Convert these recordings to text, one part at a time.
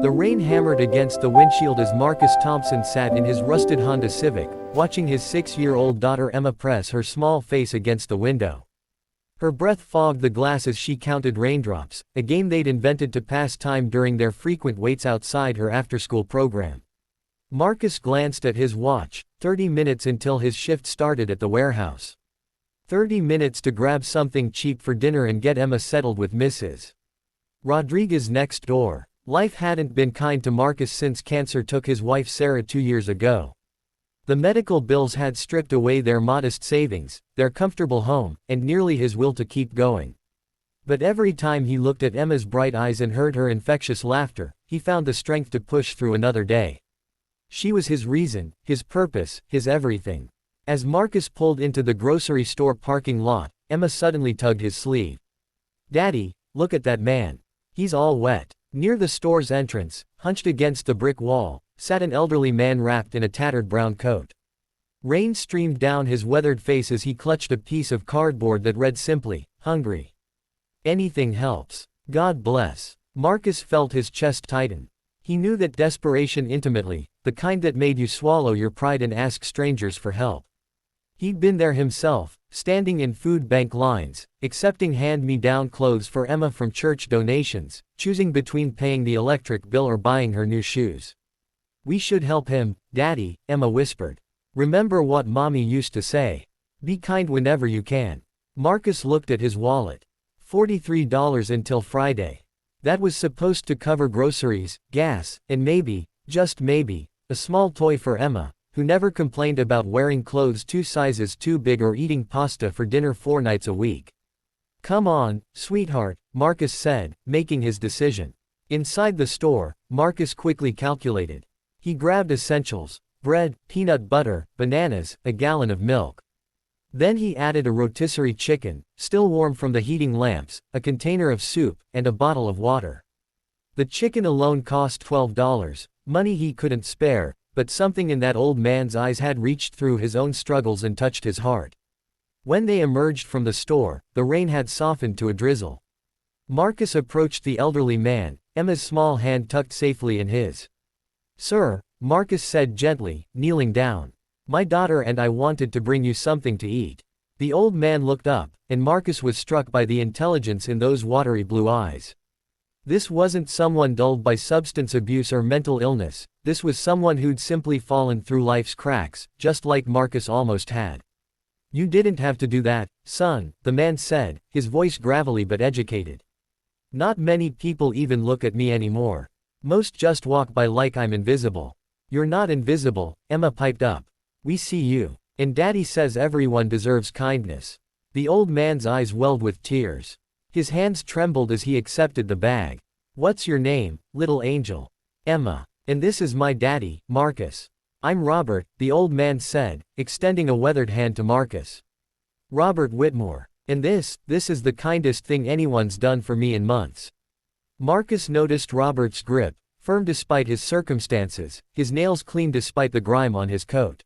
The rain hammered against the windshield as Marcus Thompson sat in his rusted Honda Civic, watching his 6-year-old daughter Emma press her small face against the window. Her breath fogged the glass as she counted raindrops, a game they'd invented to pass time during their frequent waits outside her after-school program. Marcus glanced at his watch, 30 minutes until his shift started at the warehouse. 30 minutes to grab something cheap for dinner and get Emma settled with Mrs. Rodriguez next door. Life hadn't been kind to Marcus since cancer took his wife Sarah 2 years ago. The medical bills had stripped away their modest savings, their comfortable home, and nearly his will to keep going. But every time he looked at Emma's bright eyes and heard her infectious laughter, he found the strength to push through another day. She was his reason, his purpose, his everything. As Marcus pulled into the grocery store parking lot, Emma suddenly tugged his sleeve. "Daddy, look at that man. He's all wet." Near the store's entrance, hunched against the brick wall, sat an elderly man wrapped in a tattered brown coat. Rain streamed down his weathered face as he clutched a piece of cardboard that read simply, "Hungry. Anything helps. God bless." Marcus felt his chest tighten. He knew that desperation intimately, the kind that made you swallow your pride and ask strangers for help. He'd been there himself, standing in food bank lines, accepting hand-me-down clothes for Emma from church donations, choosing between paying the electric bill or buying her new shoes. "We should help him, Daddy," Emma whispered. "Remember what Mommy used to say. Be kind whenever you can." Marcus looked at his wallet. $43 until Friday. That was supposed to cover groceries, gas, and maybe, just maybe, a small toy for Emma, who never complained about wearing clothes 2 sizes too big or eating pasta for dinner 4 nights a week. "Come on, sweetheart," Marcus said, making his decision. Inside the store, Marcus quickly calculated. He grabbed essentials: bread, peanut butter, bananas, a gallon of milk. Then he added a rotisserie chicken, still warm from the heating lamps, a container of soup, and a bottle of water. The chicken alone cost $12, money he couldn't spare, but something in that old man's eyes had reached through his own struggles and touched his heart. When they emerged from the store, the rain had softened to a drizzle. Marcus approached the elderly man, Emma's small hand tucked safely in his. "Sir," Marcus said gently, kneeling down. "My daughter and I wanted to bring you something to eat." The old man looked up, and Marcus was struck by the intelligence in those watery blue eyes. This wasn't someone dulled by substance abuse or mental illness, this was someone who'd simply fallen through life's cracks, just like Marcus almost had. "You didn't have to do that, son," the man said, his voice gravelly but educated. "Not many people even look at me anymore. Most just walk by like I'm invisible." "You're not invisible," Emma piped up. "We see you. And Daddy says everyone deserves kindness." The old man's eyes welled with tears. His hands trembled as he accepted the bag. "What's your name, little angel?" "Emma. And this is my daddy, Marcus." "I'm Robert," the old man said, extending a weathered hand to Marcus. "Robert Whitmore. And this is the kindest thing anyone's done for me in months." Marcus noticed Robert's grip, firm despite his circumstances, his nails clean despite the grime on his coat.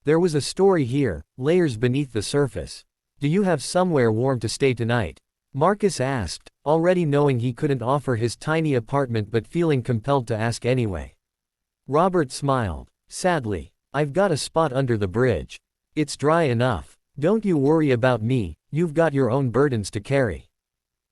There was a story here, layers beneath the surface. "Do you have somewhere warm to stay tonight?" Marcus asked, already knowing he couldn't offer his tiny apartment but feeling compelled to ask anyway. Robert smiled. "Sadly, I've got a spot under the bridge. It's dry enough. Don't you worry about me, you've got your own burdens to carry.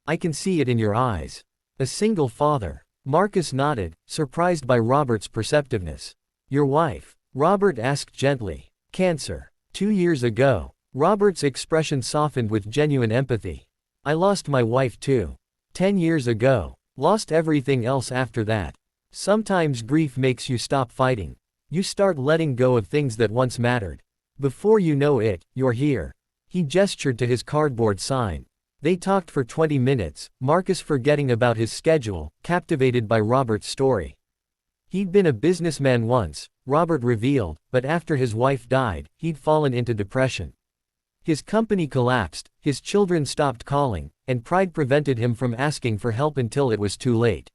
I can see it in your eyes. A single father." Marcus nodded, surprised by Robert's perceptiveness. "Your wife?" Robert asked gently. "Cancer. 2 years ago." Robert's expression softened with genuine empathy. "I lost my wife too. 10 years ago. Lost everything else after that. Sometimes grief makes you stop fighting. You start letting go of things that once mattered. Before you know it, you're here." He gestured to his cardboard sign. They talked for 20 minutes, Marcus forgetting about his schedule, captivated by Robert's story. He'd been a businessman once, Robert revealed, but after his wife died, he'd fallen into depression. His company collapsed, his children stopped calling, and pride prevented him from asking for help until it was too late.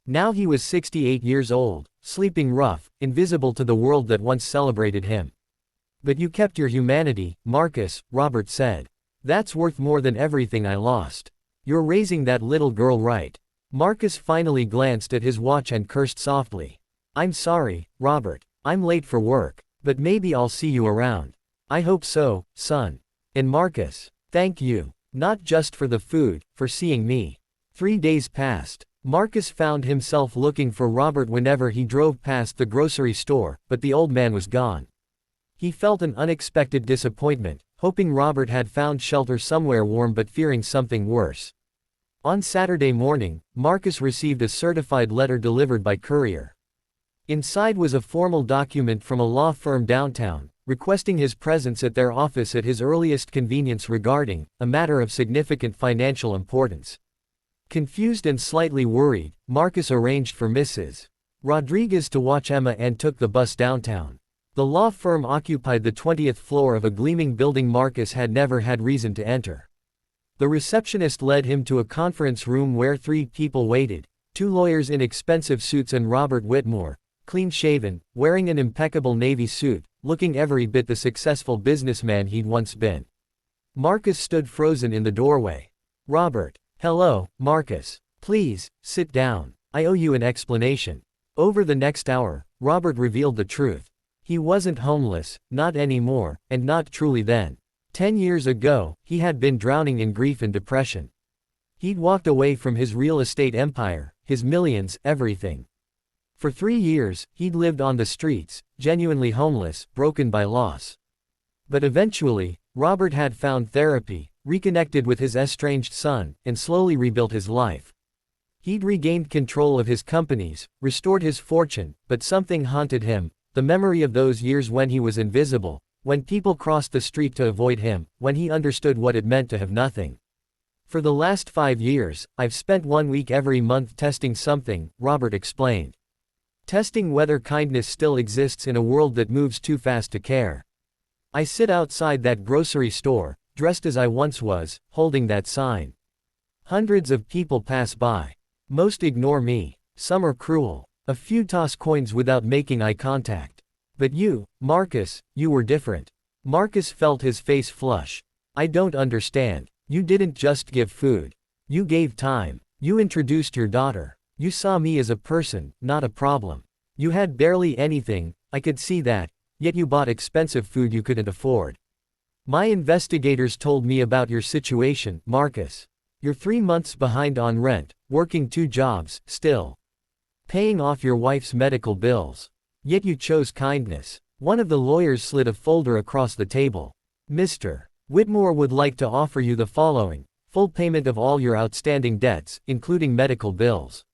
Now he was 68 years old, sleeping rough, invisible to the world that once celebrated him. "But you kept your humanity, Marcus," Robert said. "That's worth more than everything I lost. You're raising that little girl right." Marcus finally glanced at his watch and cursed softly. I'm sorry, Robert. I'm late for work. But maybe I'll see you around. I hope so, son. And Marcus, thank you. Not just for the food, for seeing me. 3 days passed. Marcus found himself looking for Robert whenever he drove past the grocery store, but the old man was gone. He felt an unexpected disappointment, hoping Robert had found shelter somewhere warm but fearing something worse. On Saturday morning, Marcus received a certified letter delivered by courier. Inside was a formal document from a law firm downtown, requesting his presence at their office at his earliest convenience regarding a matter of significant financial importance. Confused and slightly worried, Marcus arranged for Mrs. Rodriguez to watch Emma and took the bus downtown. The law firm occupied the 20th floor of a gleaming building Marcus had never had reason to enter. The receptionist led him to a conference room where 3 people waited, 2 lawyers in expensive suits and Robert Whitmore, clean-shaven, wearing an impeccable navy suit, looking every bit the successful businessman he'd once been. Marcus stood frozen in the doorway. Robert. Hello, Marcus. Please, sit down. I owe you an explanation. Over the next hour, Robert revealed the truth. He wasn't homeless, not anymore, and not truly then. 10 years ago, he had been drowning in grief and depression. He'd walked away from his real estate empire, his millions, everything. For 3 years, he'd lived on the streets, genuinely homeless, broken by loss. But eventually, Robert had found therapy, reconnected with his estranged son, and slowly rebuilt his life. He'd regained control of his companies, restored his fortune, but something haunted him, the memory of those years when he was invisible, when people crossed the street to avoid him, when he understood what it meant to have nothing. For the last 5 years, I've spent 1 week every month testing something, Robert explained. Testing whether kindness still exists in a world that moves too fast to care. I sit outside that grocery store, dressed as I once was, holding that sign. Hundreds of people pass by. Most ignore me. Some are cruel. A few toss coins without making eye contact. But you, Marcus, you were different. Marcus felt his face flush. I don't understand. You didn't just give food. You gave time. You introduced your daughter. You saw me as a person, not a problem. You had barely anything, I could see that, yet you bought expensive food you couldn't afford. My investigators told me about your situation, Marcus. You're 3 months behind on rent, working 2 jobs, still paying off your wife's medical bills. Yet you chose kindness. One of the lawyers slid a folder across the table. Mr. Whitmore would like to offer you the following: full payment of all your outstanding debts, including medical bills.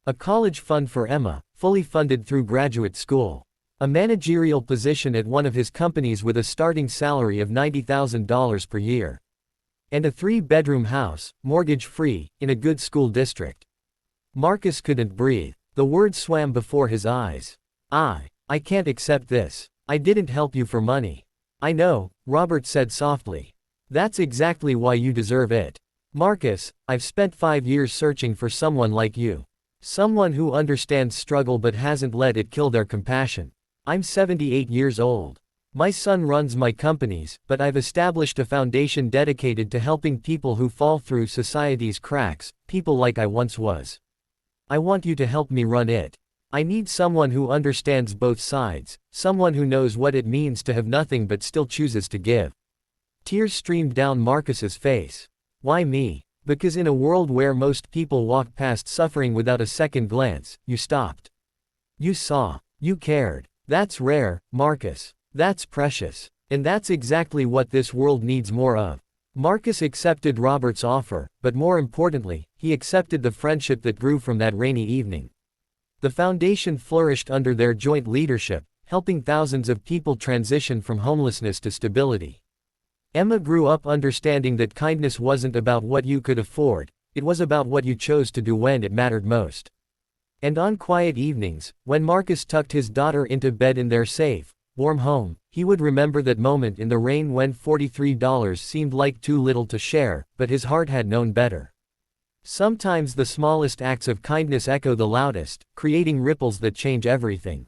A college fund for Emma, fully funded through graduate school. A managerial position at one of his companies with a starting salary of $90,000 per year. And a 3-bedroom house, mortgage-free, in a good school district. Marcus couldn't breathe. The words swam before his eyes. I can't accept this. I didn't help you for money. I know, Robert said softly. That's exactly why you deserve it. Marcus, I've spent 5 years searching for someone like you. Someone who understands struggle but hasn't let it kill their compassion. I'm 78 years old. My son runs my companies, but I've established a foundation dedicated to helping people who fall through society's cracks, people like I once was. I want you to help me run it. I need someone who understands both sides, someone who knows what it means to have nothing but still chooses to give. Tears streamed down Marcus's face. Why me? Because in a world where most people walk past suffering without a second glance, you stopped. You saw. You cared. That's rare, Marcus. That's precious. And that's exactly what this world needs more of. Marcus accepted Robert's offer, but more importantly, he accepted the friendship that grew from that rainy evening. The foundation flourished under their joint leadership, helping thousands of people transition from homelessness to stability. Emma grew up understanding that kindness wasn't about what you could afford, it was about what you chose to do when it mattered most. And on quiet evenings, when Marcus tucked his daughter into bed in their safe, warm home, he would remember that moment in the rain when $43 seemed like too little to share, but his heart had known better. Sometimes the smallest acts of kindness echo the loudest, creating ripples that change everything.